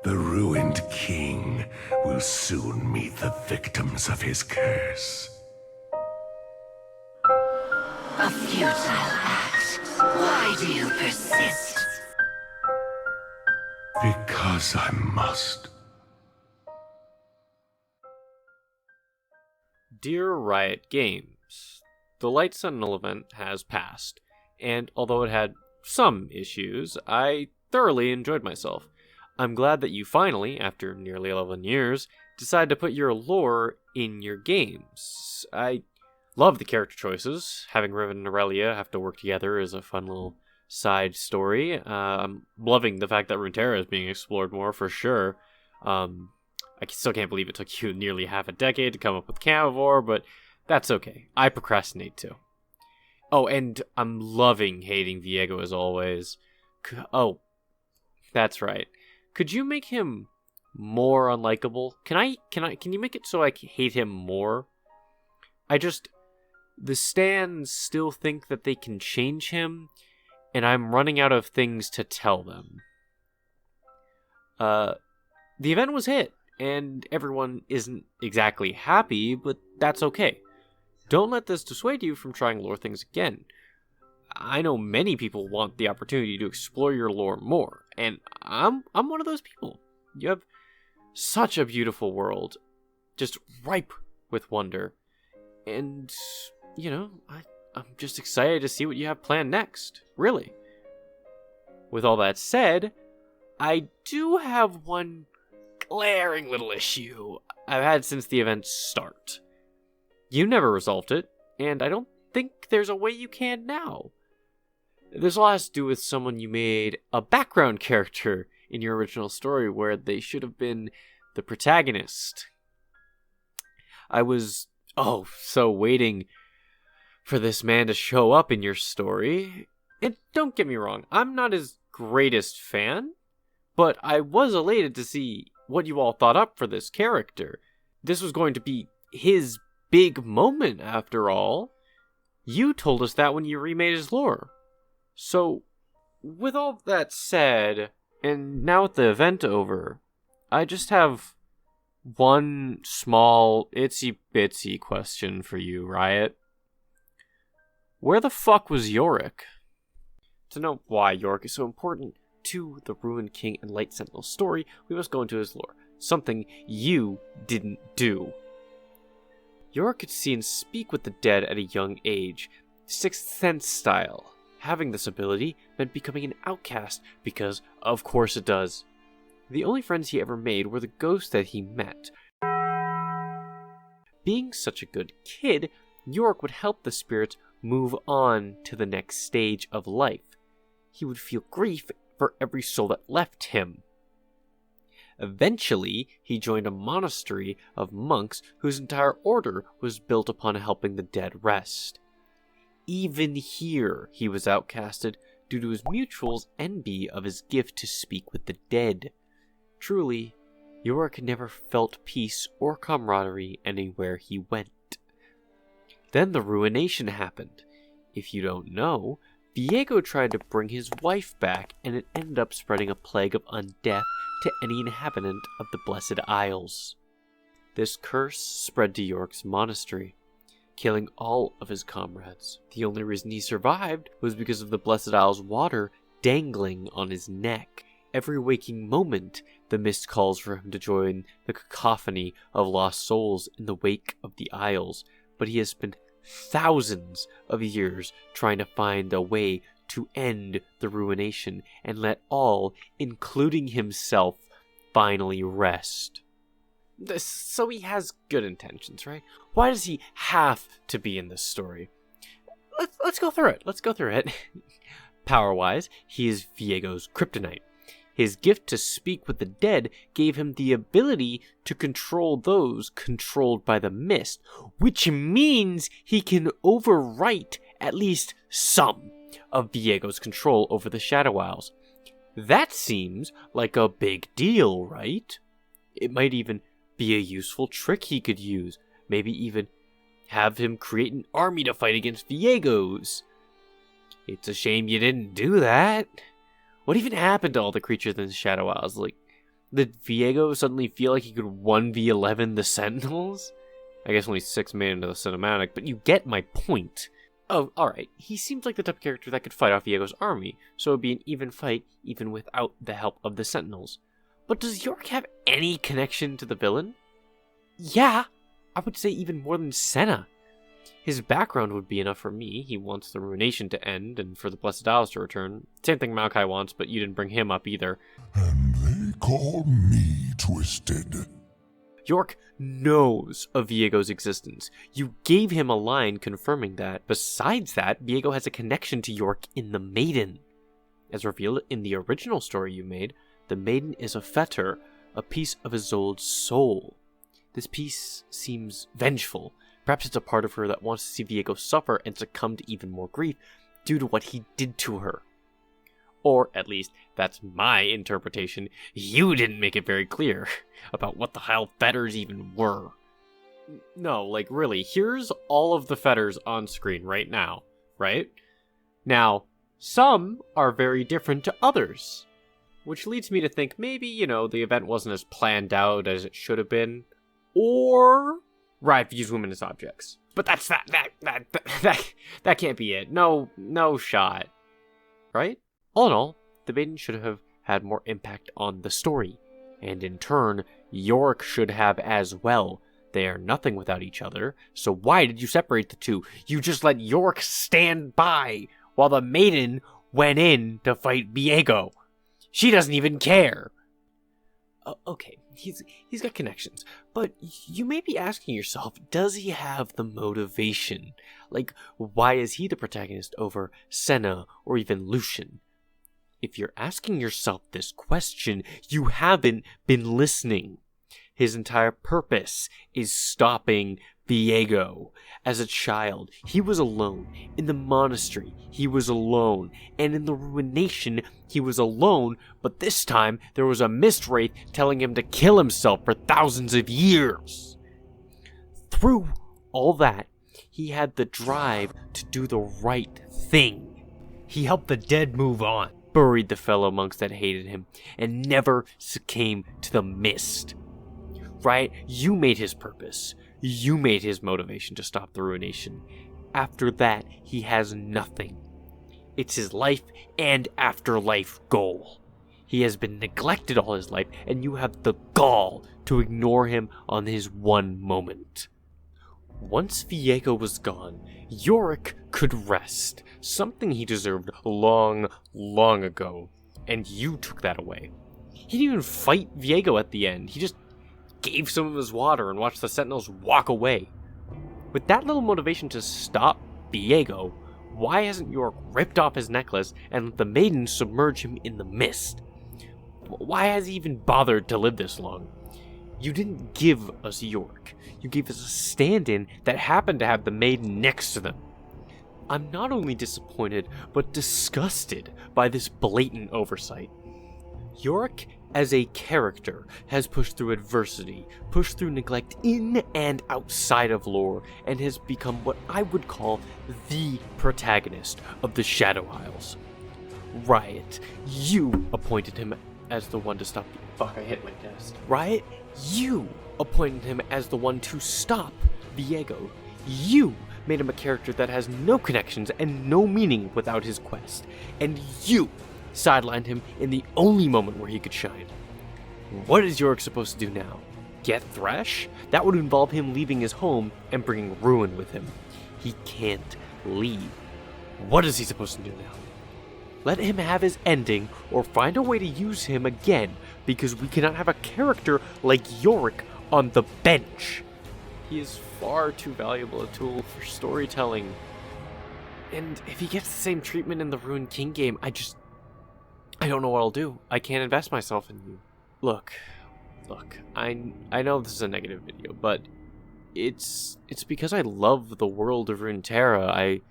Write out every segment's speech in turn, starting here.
The ruined king will soon meet the victims of his curse. A futile act. Why do you persist? Because I must. Dear Riot Games, the Light Sentinel event has passed, and although it had some issues, I thoroughly enjoyed myself. I'm glad that you finally, after nearly 11 years, decided to put your lore in your games. I love the character choices. Having Riven and Aurelia have to work together is a fun little side story. I'm loving the fact that Runeterra is being explored more, for sure. I still can't believe it took you nearly half a decade to come up with Camivore, but that's okay. I procrastinate too. Oh, and I'm loving hating Viego as always. Oh, that's right. Could you make him more unlikable? Can you make it so I hate him more? The stands still think that they can change him, and I'm running out of things to tell them. The event was hit, and everyone isn't exactly happy, but that's okay. Don't let this dissuade you from trying lore things again. I know many people want the opportunity to explore your lore more, and I'm one of those people. You have such a beautiful world, just ripe with wonder, and, you know, I'm just excited to see what you have planned next, really. With all that said, I do have one glaring little issue I've had since the event's start. You never resolved it, and I don't think there's a way you can now. This all has to do with someone you made a background character in your original story where they should have been the protagonist. I was, so waiting for this man to show up in your story. And don't get me wrong, I'm not his greatest fan, but I was elated to see what you all thought up for this character. This was going to be his big moment, after all. You told us that when you remade his lore. So, with all that said, and now with the event over, I just have one small, itsy-bitsy question for you, Riot. Where the fuck was Yorick? To know why Yorick is so important to the Ruined King and Light Sentinel story, we must go into his lore. Something you didn't do. Yorick could see and speak with the dead at a young age, Sixth Sense style. Having this ability meant becoming an outcast, because of course it does. The only friends he ever made were the ghosts that he met. Being such a good kid, Yorick would help the spirits move on to the next stage of life. He would feel grief for every soul that left him. Eventually, he joined a monastery of monks whose entire order was built upon helping the dead rest. Even here, he was outcasted due to his mutual's envy of his gift to speak with the dead. Truly, Yorick never felt peace or camaraderie anywhere he went. Then the ruination happened. If you don't know, Viego tried to bring his wife back, and it ended up spreading a plague of undeath to any inhabitant of the Blessed Isles. This curse spread to Yorick's monastery, killing all of his comrades. The only reason he survived was because of the Blessed Isles water dangling on his neck. Every waking moment, the mist calls for him to join the cacophony of lost souls in the wake of the Isles, but he has spent thousands of years trying to find a way to end the ruination and let all, including himself, finally rest. So he has good intentions, right? Why does he have to be in this story? Let's go through it. Power-wise, he is Viego's kryptonite. His gift to speak with the dead gave him the ability to control those controlled by the mist, which means he can overwrite at least some of Viego's control over the Shadow Isles. That seems like a big deal, right? It might even be a useful trick he could use. Maybe even have him create an army to fight against Viegos. It's a shame you didn't do that. What even happened to all the creatures in the Shadow Isles? Did Viego suddenly feel like he could 1v11 the Sentinels? I guess only 6 made into the cinematic, but you get my point. Oh, alright, he seems like the type of character that could fight off Viego's army, so it would be an even fight even without the help of the Sentinels. But does Yorick have any connection to the villain? Yeah, I would say even more than Senna. His background would be enough for me. He wants the Ruination to end and for the Blessed Isles to return. Same thing Maokai wants, but you didn't bring him up either. And they call me twisted. Yorick knows of Viego's existence. You gave him a line confirming that. Besides that, Viego has a connection to Yorick in the Maiden. As revealed in the original story you made, the Maiden is a fetter, a piece of Isolde's soul. This piece seems vengeful. Perhaps it's a part of her that wants to see Viego suffer and succumb to even more grief due to what he did to her. Or, at least, that's my interpretation. You didn't make it very clear about what the hell fetters even were. No, like, really, here's all of the fetters on screen right now, right? Now, some are very different to others, which leads me to think maybe, the event wasn't as planned out as it should have been. Or Riot views women as objects. But that can't be it. No shot. Right? All in all, the Maiden should have had more impact on the story. And in turn, Yorick should have as well. They are nothing without each other, so why did you separate the two? You just let Yorick stand by while the Maiden went in to fight Viego. She doesn't even care. Okay, he's got connections, but you may be asking yourself, does he have the motivation? Like, why is he the protagonist over Senna or even Lucian? If you're asking yourself this question, you haven't been listening. His entire purpose is stopping Viego. As a child, he was alone. In the monastery, he was alone. And in the Ruination, he was alone, but this time there was a mist wraith telling him to kill himself for thousands of years. Through all that, he had the drive to do the right thing. He helped the dead move on, buried the fellow monks that hated him, and never succumbed to the mist. Right? You made his purpose. You made his motivation to stop the Ruination. After that, he has nothing. It's his life and afterlife goal. He has been neglected all his life, and you have the gall to ignore him on his one moment. Once Viego was gone, Yorick could rest, something he deserved long, long ago, and you took that away. He didn't even fight Viego at the end. He just gave some of his water and watched the Sentinels walk away. With that little motivation to stop Viego, why hasn't Yorick ripped off his necklace and let the Maiden submerge him in the mist? Why has he even bothered to live this long? You didn't give us Yorick. You gave us a stand-in that happened to have the Maiden next to them. I'm not only disappointed, but disgusted by this blatant oversight. Yorick, as a character, has pushed through adversity, pushed through neglect in and outside of lore, and has become what I would call the protagonist of the Shadow Isles. Riot, you appointed him as the one to stop the... Fuck, I hit my desk. Riot, you appointed him as the one to stop Viego. You made him a character that has no connections and no meaning without his quest. And you sidelined him in the only moment where he could shine. What is Yorick supposed to do now? Get Thresh? That would involve him leaving his home and bringing ruin with him. He can't leave. What is he supposed to do now? Let him have his ending, or find a way to use him again, because we cannot have a character like Yorick on the bench. He is far too valuable a tool for storytelling. And if he gets the same treatment in the Ruined King game, I don't know what I'll do. I can't invest myself in you. Look, I know this is a negative video, but it's because I love the world of Runeterra.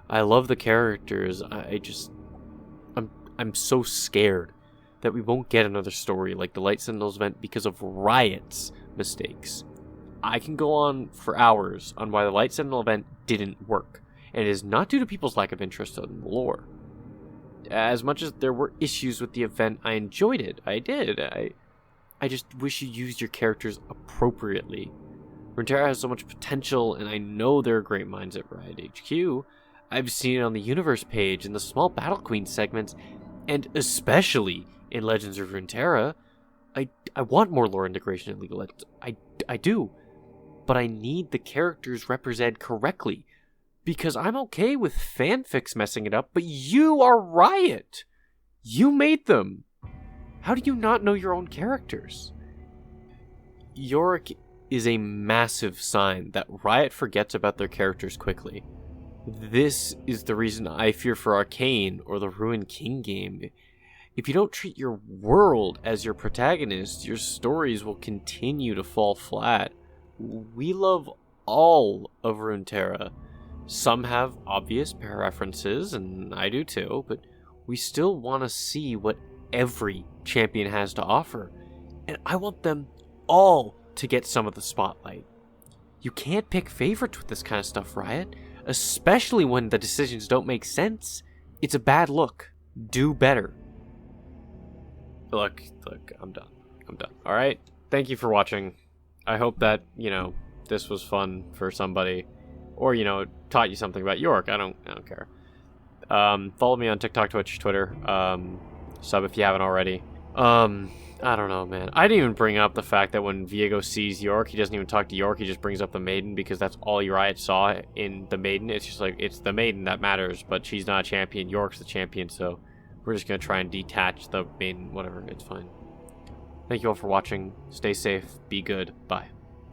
I love the characters. I'm so scared that we won't get another story like the Light Sentinels event because of Riot's mistakes. I can go on for hours on why the Light Sentinel event didn't work, and it is not due to people's lack of interest in the lore. As much as there were issues with the event, I enjoyed it. I did. I just wish you used your characters appropriately. Runeterra has so much potential, and I know there are great minds at Riot HQ. I've seen it on the universe page, in the small Battle Queen segments, and especially in Legends of Runeterra. I want more lore integration in League of Legends. I do. But I need the characters represented correctly. Because I'm okay with fanfics messing it up, but you are Riot! You made them! How do you not know your own characters? Yorick is a massive sign that Riot forgets about their characters quickly. This is the reason I fear for Arcane or the Ruined King game. If you don't treat your world as your protagonist, your stories will continue to fall flat. We love all of Runeterra. Some have obvious references, and I do too, but we still want to see what every champion has to offer. And I want them all to get some of the spotlight. You can't pick favorites with this kind of stuff, Riot. Especially when the decisions don't make sense. It's a bad look. Do better. Look, I'm done. Alright? Thank you for watching. I hope that, this was fun for somebody. Or, taught you something about Yorick. I don't care. Follow me on TikTok, Twitch, Twitter. Sub if you haven't already. I don't know, man. I didn't even bring up the fact that when Viego sees Yorick, he doesn't even talk to Yorick, he just brings up the Maiden, because that's all Riot saw in the Maiden. It's just like, it's the Maiden that matters, but she's not a champion. Yorick's the champion, so we're just going to try and detach the Maiden. Whatever, it's fine. Thank you all for watching. Stay safe. Be good. Bye.